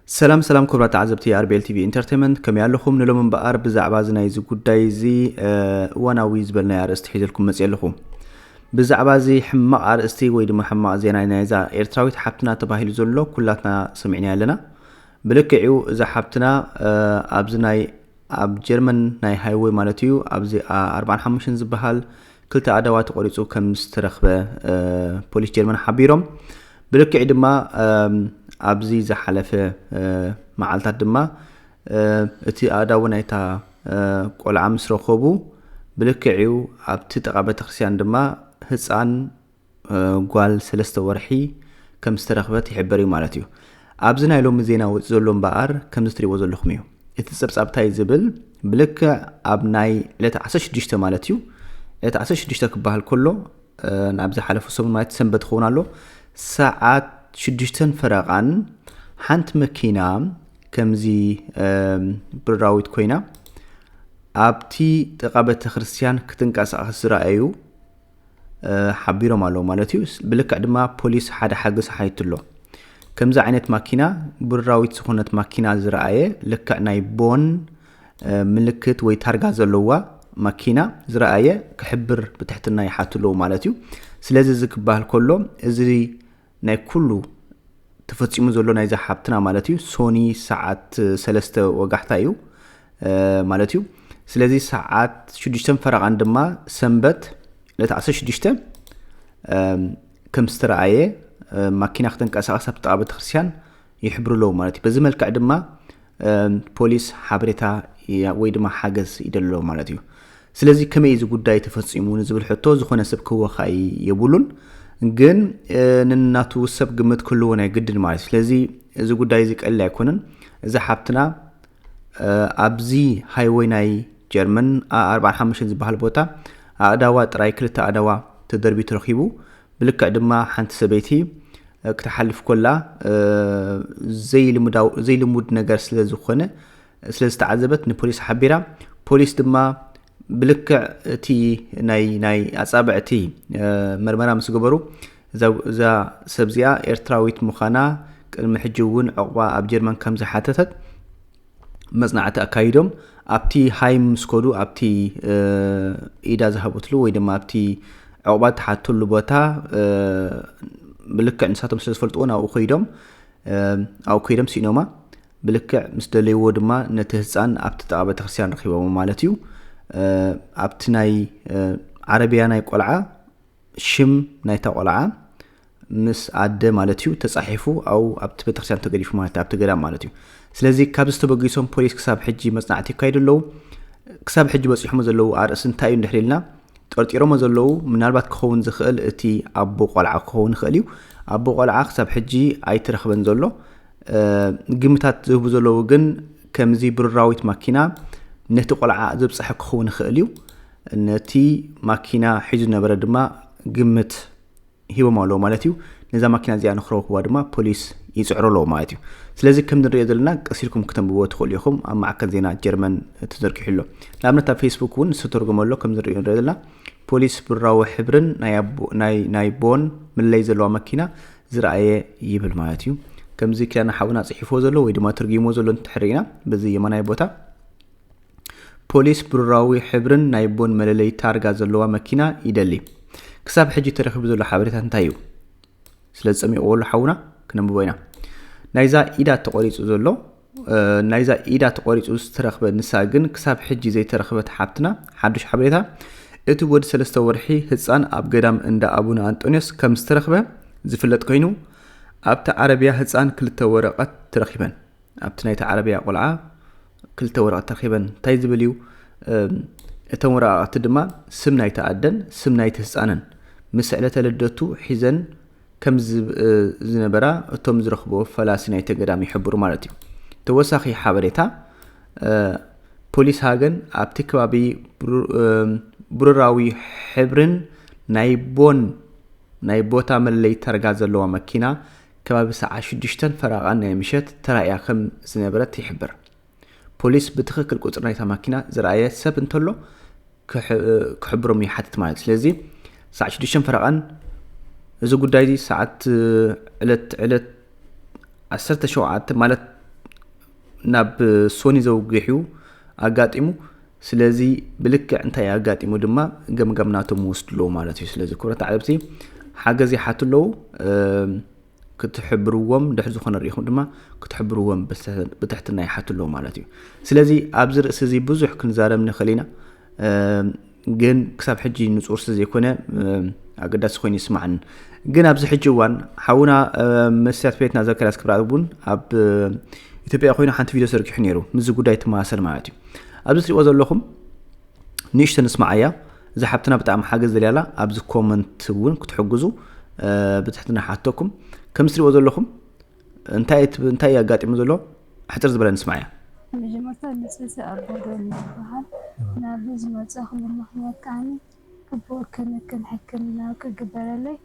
سلام كبرات عزبتي اربيل تي في انترتينمنت كم يالخم نلوم بقار بزعبا زناي زي قداي زي وانا ويزبلنا يارست حيزلكم مسيالخم بزعبا زي حماق ارستي ويد محماق زيناي نايزا ايرتراويت حبتنا تباهيل زولو كلاتنا سمعنا لنا بلكعيو اذا حبتنا ابزناي اب جيرمن ناي هايوي مالتيو ابزي 45 زبحال كلتا ادوات قريصو كم استرخبه بوليس جيرمن حبيرم بلكعي دما ابزي زحلفه معالتات دما اتي اداو نايتا قلعه مسرخبو بلكعيو ابتي تقابه تخسيان دما هصان غوال 3 ورحي كم استرخبت يحبري مالتيو ابزنا يلوم زينا وزلوم بقر كم استريو زلخميو يتسبسبتاي زبل بلك ابناي لتا 16 مالتيو لتا 16 كبال كله نابز حلفو سم مايت سنبت خونالو ساعات 6 فرقان حنت مكينة كمزي براويت كوينا ابتي تقابة خريستيان كتنقاس اسرائيو حبيرو مالو مالتيو بلك عدما بوليس حدا حاجس حيتلو كمزا عينت ماكينة براويت سخونت ماكينة زرائية لك ناي بون ملكت وي تارغا زلوا ماكينة زرائية كحبر بتحتنا يحاتلو مالتيو سلازي زكبال كله ازري ناي كله تفصيمو زلو ناي زحابتنا مالتيو سوني ساعات 3 وقحتايو مالتيو سلازي ساعات 6 فرق عندما سنبت لتعسى 6 كم استرعاية ماكينة ختنك أساسا بتقابة خرسيان يحبرو له مالتي بزي ملكع دما بوليس حابريتا ويدما حاجز يدلو مالتيو سلازي كما يزو قداي تفصيمو نزبل حطو زخونا سبكو خاي يبولون ግን ንናቱ ሰብ ግምት ኩሉ ናይ ግድን ማለት ስለዚህ እዚ ጉዳይ እዚ ቀል አይኮነን እዚ ሓብትና ኣብዚ ሃይዌይ ናይ ጀርመን 45 ዝበሃል ቦታ ኣዳዋ ጥራይ ክልተ ኣዳዋ ተደርቢ ተረኺቡ ብልክዕ ድማ ሓንቲ ሰበይቲ ክትሓልፍ ኮላ ዘይልሙድ ነገር ስለዝኾነ ስለዝተዓዘበት ንፖሊስ ሓቢራ ፖሊስ ድማ بلكع تي ناي أصابعتي مرمرة مسجبرو ذا سبزيا إرتراويت مخانا المحجون عقبة أب جرمن كم زحاتت مصنعة أكايدهم أبتي هاي مسكودو أبتي إذا ذهبتلو وإذا ما أبتي عقبة حتلو بوتا بلكع نساتهم سلسفلتون أو خيدم سينما بلكع مستلي ودما نتهزان أبتي تقابة تخسيان رخيبة ممالتيو ابت ناي عربيا ناي قلعه شم ناي تقلعه مس عد مالتيو تصحيفو او ابت بتخسان تغريف مالت ابت غدا مالتيو سلازي كابس تبغيسون بوليس كساب حجي مصنعتي كايدلو كساب حجي بصيحمو زلو ارس انتاي ندحلنا طرطيرو مزلو منالبات كون زخل اتي ابو قلعه كون خليو ابو قلعه كساب حجي اي ترخبن زلو قيمتات زهبو زلو كن كمزي براويت ماكينه نتي قلعه زبصح كون خليو نتي ماكينه حج نبره دما قمت هيو مالو مالتيو نزا ماكينه زي نخروك وادما بوليس يسعرو له مالتيو سلازي كم نري دلنا قصيركم كتنبو تخوليكم اما عكا زينا جرمن تزرك حلو لامنتا فيسبوك ون سترغملو كم نري دلنا بوليس براو حبرن ناي بون من لي زلوا ماكينه زرايه يبل مالتيو كم زي كان حاونا صحيفو زلو ويدما ترجمو زلو تحرينا بزي يمناي بوتا بوليس براوي حبرن نايبون مللي تارغا زلوا ماكينه يدلي كساب حجي ترخب زلو حبريتا انتايو سلازمي اول حونا كنبوينا نايزا ايدا تقوريصو زلو نايزا ايدا تقوريصو ترخب نساغن كساب حجي زي ترخبت حبتنا حدش حبريتا اتو ود 3 ورحي حصان اب قدام عند ابونا انطونيوس كم استرخبه زفلت كينو ابتا عربيا حصان كلتا ورقات ترخيبن ابتا نايتا عربيا قلعه كلتا ورقات ترخيبن تايزبليو اتمرا تدما سمناي تاعدن سمناي تحصانن مساله لدتو حزن كم زنبرا اتم زرخبو فلاسناي تقدام يحبروا مالتي توساخي حبريتا بوليس هاغن ابتكبابي برراوي حبرن نايبوتا ملي ترغا زلوا ماكينه كباب ساعه 6 فراغان يمشت ترايا كم زنبرت يحبر بوليس بتخكل قطر نايتا ماكينه زرايه سب انتلو كحبرهم يحتت مالت لذي ساعه 6 فرقان اذا قداي ساعه علت 10 شوعات مالت ናብ ሶኒ ዘውግሕዩ ኣጋጢሙ ስለዚ ብልክዕ እንታይ ኣጋጢሙ ድማ ገምገምናቶም ወስድሎ ማለት እዩ ስለዚ ኩረት ዓለብቲ ሓገዝ ይሓትለው ክትሕብርዎም ድሕሪ ዝኾነ ሪኢኹም ድማ ክትሕብርዎም ብትሕትና ይሓትለው ማለት እዩ ስለዚ ኣብዚ ርእሲ እዚ ብዙሕ ክንዛረብ ንኽእል ኢና ግን ክሳብ ሕጂ ንጹር ዘይኮነ ኣገዳሲ ኮይኑ ይስማዕን ግን ኣብዚ ሕጂ እዋን ሓውና መስያት ቤትና ዘከራስ ክብራት ቡን ኣብ ኢትዮጵያ ኮይኑ ሓንቲ ቪድዮ ሰርኪሑ ነይሩ ምዝ ጉዳይ ተማሰል ማለት እዩ ኣብዚ ትሪእዎ ዘለኹም ንእሽተ ንስማዓያ እዛ ሓብትና ብጣዕሚ ሓገዝ ዘልያላ ኣብዚ ኮመንት እውን ክትሕግዙ ብትሕትና ሓተኩም ከም ትሪእዎ ዘለኹም እንታይ ያጋጢሙ ዘሎ ሕፅር ዝበለ ንስማዓያ መጀመርታ ንፅዚ ኣቦዶን ይበሃል ናብ ዝመፀኹም ምክንያት ከዓኒ ክቡር ክንክን ሕክምና ክግበረለይ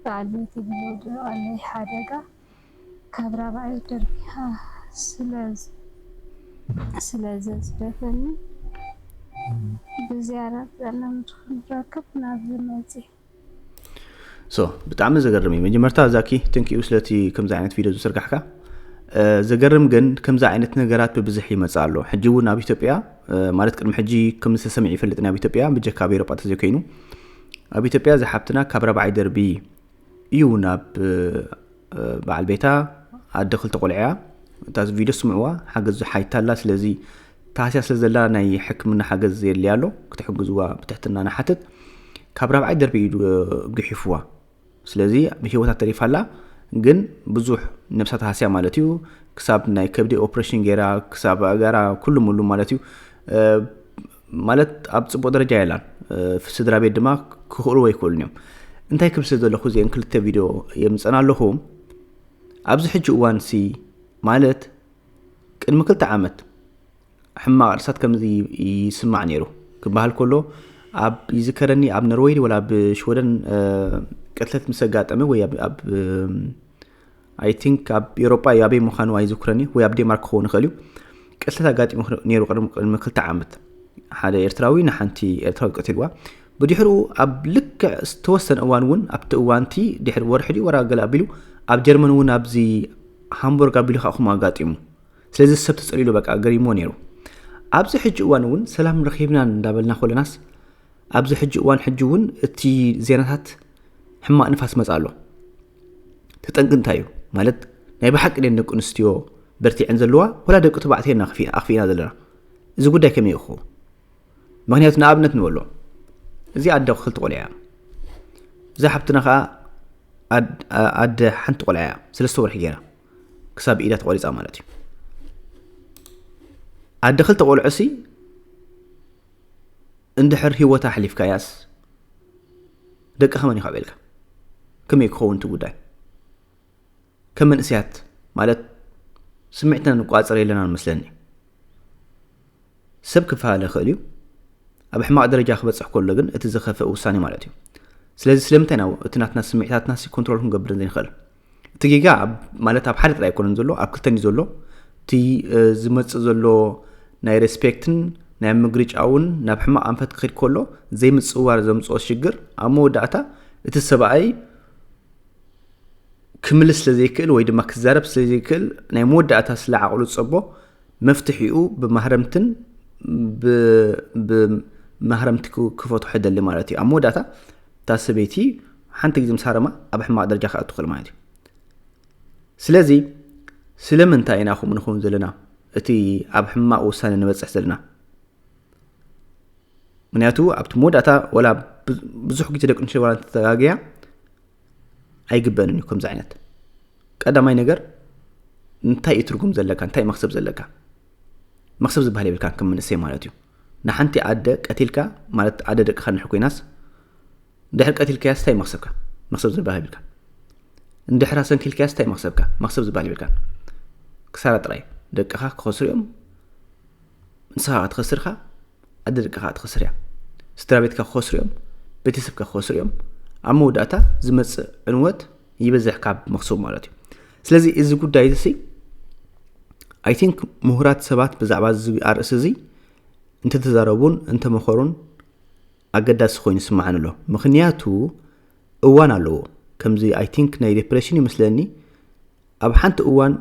በዓል ቤት ይብለውዶ ኣለይ ሓደጋ ካብ ራብዓይ ደርቢኻ ስለዘዝደፈኒ ብዝያራ ጠና ምትኽንረክብ ናብ ዝመፂ ብጣዕሚ ዘገርም እዩ መጀመርታ ዛኪ ትንኪኡ ስለቲ ከምዚ ዓይነት ቪድዮ ዝሰርጋሕካ ዘገርም ግን ከምዚ ዓይነት ነገራት ብብዝሕ ይመጽ ኣሎ ሕጂ እውን ኣብ ኢትዮጵያ ማለት ቅድሚ ሕጂ ከም ዝተሰምዕ ይፈልጥ ናብ ኢትዮጵያ ብጀካ ኤውሮጳ ተዘይኮይኑ ኣብ ኢትዮጵያ ዝሓብትና ካብ ራብዓይ ደርቢ እዩ ናብ በዓል ቤታ ኣደኽል ተቆልዕያ ታዝ ቪድዮ ስምዕዋ ሓገዝ ሓይታላ ስለዚ ታስያ ስለዘላ ናይ ሕክምና ሓገዝ የልያሎ ክትሕግዝዋ ብትሕትና ናሓትት ካብ ራብዓይ ደርቢ እዩ ግሒፍዋ ስለዚ ብህይወታ ተሪፋላ ግን ብዙሕ ነብሳት ሃስያ ማለት እዩ ክሳብ ናይ ከብዲ ኦፕሬሽን ጌራ ክሳብ ኣጋራ ኩሉ ሙሉ ማለት እዩ ማለት ኣብ ጽቡቕ ደረጃ የላን ስድራ ቤት ድማ ክኽእሉ ወይ ክእሉን እዮም እንታይ ክብስል ዘለኹ እዚአን ክልተ ቪድዮ የምፀና ኣለኹ ኣብዚ ሕጂ እዋን ሲ ማለት ቅድሚ 2 ዓመት ሕማቕ ርሳት ከምዚ ይስማዕ ነይሩ ክበሃል ከሎ ኣብ ይዝከረኒ ኣብ ኖርዌይ ወላ ኣብ ሽወደን ቀትለት ምሰጋጠመ ወይ ኣብ አይ ቲንክ ኣብ ኤውሮጳ ያበይ ምዃኑ ኣይዝክረኒ ወይ ኣብ ዴንማርክ ክኸውን ይኽእል እዩ ቀትለት ኣጋጢሙ ነይሩ ቅድሚ 2 ዓመት ሓደ ኤርትራዊ ንሓንቲ ኤርትራዊ ቀትልዋ ብድሕሩ ኣብ ልክዕ ዝተወሰነ እዋን እውን ኣብቲ እዋንቲ ድሕሪ ወርሒ ወራ ገለ ኣቢሉ ኣብ ጀርመን እውን ኣብዚ ሃምቡርግ ኣቢሉ ካኹም ኣጋጢሙ ስለዚ ሰብ ተጸሊሉ በቃ ገሪሞ ነይሩ ኣብዚ ሕጂ እዋን እውን ሰላም ረኺብና እንዳበልና ኮለናስ ኣብዚ ሕጂ እዋን ሕጂ እውን እቲ ዜናታት ሕማቕ ንፋስ መጻሎ ተጠንቅ እንታይ እዩ ማለት ናይ ብሓቂ ደቂ ኣንስትዮ በርቲዕን ዘለዋ ወላ ደቂ ተባዕትዮና ኣኽፊና ዘለና እዚ ጉዳይ ከመይ ይኹ ምክንያቱ ንኣብነት ንበሎ እዚ ኣደ ክልተ ቆልዓ እዛ ሓብትና ከዓ ኣደ ሓንቲ ቆልዓ 3 ወርሒ ገይራ ክሳብ ኢዳ ተቆሪፃ ማለት እዩ ኣደ ክልተ ቆልዑሲ እንድሕር ህይወታ ሓሊፍካያስ ደቂ ኸመን ይኸበልካ ከመይ ክኸውን እቲ ጉዳይ ከም መንእስያት ማለት ስምዕትና ንቋፀር የለና መስለኒ ሰብ ክፋለ ክእል እዩ ኣብ ሕማቕ ደረጃ ክበፅሕ ከሎ ግን እቲ ዝኸፍእ ውሳኔ ማለት እዩ ስለዚ ስለምንታይ ነው እቲ ናትና ስምዕታትና ኮንትሮል ክንገብር ዘይንኽእል እቲ ጌጋ ማለት ኣብ ሓደ ጥራይ ኣይኮነን ዘሎ ኣብ ክልተን እዩ ዘሎ እቲ ዝመፅእ ዘሎ ናይ ሬስፔክትን ናይ ምግርጫውን ናብ ሕማቕ ኣንፈት ክኸድ ከሎ ዘይምፅዋር ዘምፅኦ ሽግር ኣብ መወዳእታ እቲ ሰብኣይ ክምልስ ስለዘይክእል ወይ ድማ ክዛረብ ስለዘይክእል ናይ መወዳእታ ስለዓቕሉ ፀቦ መፍትሒኡ ብማህረምትን ብማህረምቲ ክፈቱ ሕደሊ ማለት እዩ ኣብ መወዳእታ ታሰበይቲ ሓንቲ ግዜ ምሳረማ ኣብ ሕማቕ ደረጃ ክኣቱ ክእል ማለት እዩ ስለዚ ስለምንታይ ኢና ኹም ንኹም ዘለና እቲ ኣብ ሕማቕ ውሳነ ንበፅሕ ዘለና ምክንያቱ ኣብቲ መወዳእታ ወላ ብዙሕ ግዜ ደቂ ኣንስትዮ ወላ ተጋግያ ኣይግበንን እዩ ከምዚ ዓይነት ቀዳማይ ነገር እንታይ እትርጉም ዘለካ እንታይ መክሰብ ዘለካ መክሰብ ዝበሃል ይብልካ ከም መንእሰይ ማለት እዩ ንሓንቲ ኣደ ቀቲልካ ማለት ኣደ ደቅኻ ንሕ ኮይናስ እንድሕር ቀቲልካያስ እንታይ መክሰብካ መክሰብ ዝበሃል ይብልካ እንድሕር ሰንኪልካያስ እንታይ መክሰብካ መክሰብ ዝበሃል ይብልካ ክሳራ ጥራይ ደቅኻ ክኸስሩ እዮም ንስኻ ክትኸስርካ ኣደ ደቅኻ ክትኸስር እያ ስድራ ቤትካ ክኸስሩ እዮም ቤተሰብካ ክኸስሩ እዮም ኣብ መወዳእታ ዝመፅእ ዕንወት ይበዝሕ ካብ መክሰብ ማለት እዩ ስለዚ እዚ ጉዳይ እዚ አይ ቲንክ ምሁራት ሰባት ብዛዕባ እዚ ኣርእሲ እዚ እንተተዛረቡን እንተመኸሩን ኣገዳሲ ኮይኑ ይስማዓን ኣሎ ምክንያቱ እዋን ኣለዎ ከምዚ አይ ቲንክ ናይ ዲፕሬሽን ይመስለኒ ኣብ ሓንቲ እዋን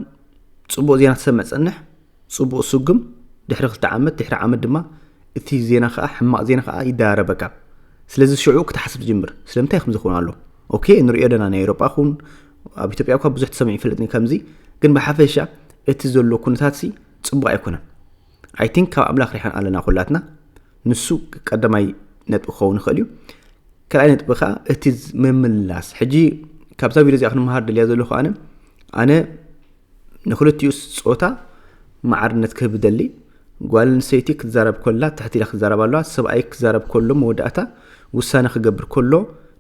ጽቡቕ ዜና ትሰምዕ ፀንሕ صبو سقم دحر خلت عمد دحر عمد ما اتي زينا خا حماق زينا خا يداربك سلازي شعوك تحسب جمر سلامتي خمس خون الله اوكي نريو دنا نيروبا خون اب ኢትዮጵያ እኮ ብዙሕ ተሰሚዕ ይፈልጥኒ ከምዚ ግን በሓፈሻ እቲ ዘሎ ኩነታትሲ ጽቡቕ ኣይኮነን አይ ቲንክ ካብ ኣምላኽ ሪሓን ኣለና ኩላትና ንሱ ቀዳማይ ነጥብ ክኸውን ይኽእል እዩ ካልኣይ ነጥብ ኸ እቲ ምምላስ ሕጂ ካብዛ ቪድዮ እዚኣ ክንመሃር ደልያ ዘለኹ ኣነ ንኽልቲኡ ጾታ ማዕርነት ክህብ ደሊ ጓል ኣንስተይቲ ክትዛረብ ኮላ ታሕቲ ኢላ ክትዛረብ ኣለዋ ሰብኣይ ክዛረብ ኮሎ መወዳእታ ውሳነ ክገብር ኮሎ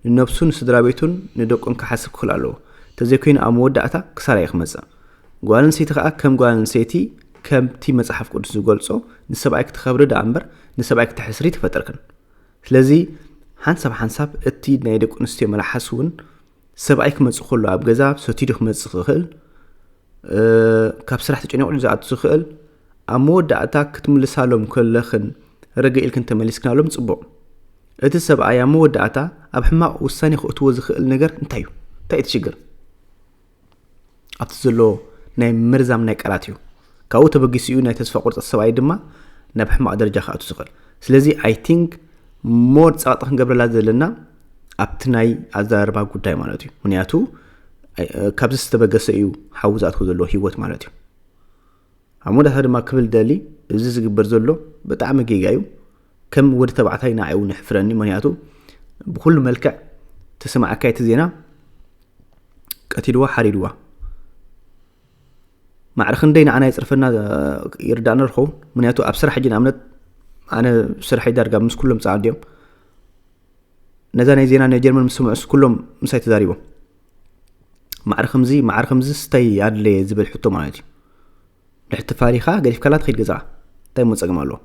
ንነብሱን ስድራ ቤቱን ንደቆም ክሓስብ ክኽእል ኣለዎ ተዘይኮይኑ ኣብ መወዳእታ ክሳራ ይኽመጽእ ጓል ኣንስተይቲ ኸኣ ከም ጓል ኣንስተይቲ ከምቲ መጽሓፍ ቅዱስ ዝገልጾ ንሰብኣይ ክትኸብሪ ዳ እምበር ንሰብኣይ ክትሕስሪ ትፈጥርክን ስለዚ ሓንሳብ እቲ ናይ ደቂ ኣንስትዮ መላሓስ እውን ሰብኣይ ክመጽእ ከሎ ኣብ ገዛ ሰቲዱ ክመጽእ ክኽእል ካብ ስራሕ ተጨኒቑ ዝኣቱ ዝኽእል ኣብ መወዳእታ ክትምልሳሎም ከለኽን ረገ ኢልክን ተመሊስክናሎም ጽቡቕ እቲ ሰብኣይ ኣብ መወዳእታ ኣብ ሕማቕ ውሳኔ ክእትዎ ዝኽእል ነገር እንታይ እዩ እንታይ ትሽግር ኣብቲ ዘሎ ናይ ምርዛም ናይ ቃላት እዩ ካብኡ ተበጊሱ እዩ ናይ ተስፋ ቁርጽ ሰብኣይ ድማ ናብ ሕማቕ ደረጃ ክኣቱ ዝኽእል ስለዚ ኣይ ቲንክ ሞር ጻቕጥ ክንገብረላ ዘለና ኣብቲ ናይ ኣዘራርባ ጉዳይ ማለት እዩ ምክንያቱ ካብዚ ዝተበገሰ እዩ ሓዊ ዝኣትዎ ዘሎ ህይወት ማለት እዩ ኣብ መወዳእታ ድማ ክብል ደሊ እዚ ዝግበር ዘሎ ብጣዕሚ ጌጋ እዩ ከም ወዲ ተባዕታይ ንዓይ እውን ይሕፍረኒ ምክንያቱ ብኩሉ መልክዕ ተሰማዓካ እቲ ዜና ቀቲልዋ ሓሪድዋ ማዕርኽ እንደይ ንዓና ይፅርፈና ይርዳእና ንርኸውን ምክንያቱ ኣብ ስራሕ ሕጂ ንኣብነት ኣነ ስራሐይ ዳርጋ ምስ ኩሎም ፃዓዲዮም ነዛ ናይ ዜና ናይ ጀርመን ምስ ስምዑስ ኩሎም ምሳይ ተዛሪቦም ማዕር ከምዚ ስታይ ኣድለየ ዝብል ሕቶ ማለት እዩ ድሕቲ ፋሊኻ ገሊፍካላ ትኸይድ ገዛኻ እንታይ መፀገም ኣለዎ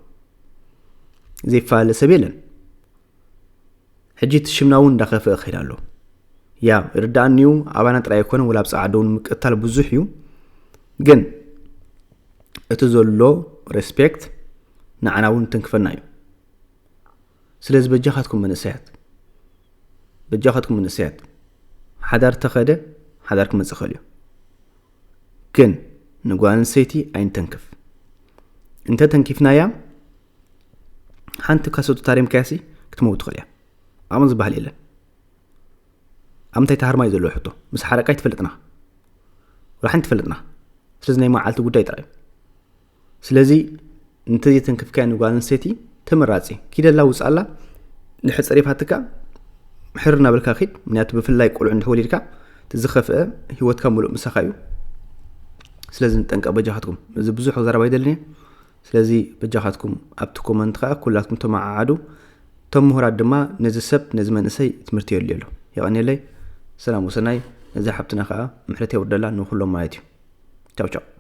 ዘይፋለ ሰብ የለን ሕጂ ትሽምና እውን እንዳኸፍአ ክኸይድ ኣሎ ያ ይርዳእኒዩ ኣባና ጥራይ ኣይኮነን ወላ ብፃዕዳ እውን ምቅታል ብዙሕ እዩ ግን እቲ ዘሎ ሬስፔክት ንዓና እውን ትንክፈና እዩ ስለዚ በጃኻትኩም መንእሰያት ሓዳር ተኸደ ሓዳር ክመፅእ ኽእል እዩ ግን ንጓል ኣንስተይቲ ኣይንተንክፍ እንተ ተንኪፍናያ ሓንቲ ካሰቱ ታሪም ካያሲ ክትመውት ትኽእል እያ ኣመን ዝበሃል የለን ኣብ ምንታይ ተሃርማይ ዘለዎ ሕቶ ምስ ሓረቃይ ትፈልጥና ወላሓን ትፈልጥና ስለዚ ናይ መዓልቲ ጉዳይ ጥራይ ስለዚ እንተዘይ ተንክፍካያ ንጓል ኣንስተይቲ ተመራፂ ኪደላ ውፅኣላ ንሕፀሪፋትካ ምሕር ናበልካ ኺድ ምክንያቱ ብፍላይ ቆልዑ እንድሕወሊድካ ትዝኸፍአ ህይወትካ ሙሉእ ምሳኻ እዩ ስለዚ ንጠንቀቕ በጃኻትኩም እዚ ብዙሕ ዘረባ ይደልኒ ስለዚ በጃኻትኩም ኣብቲ ኮመንት ኸ ኩላትኩም ተማዓዓዱ ቶም ምሁራት ድማ ነዚ ሰብ ነዚ መንእሰይ ትምህርቲ የድልዩ ኣሎ ይቐኒለይ ሰላም ወሰናይ ነዚ ሓብትና ኸ ምሕረት የውርደላ ንኹሎም ማለት እዩ ቻው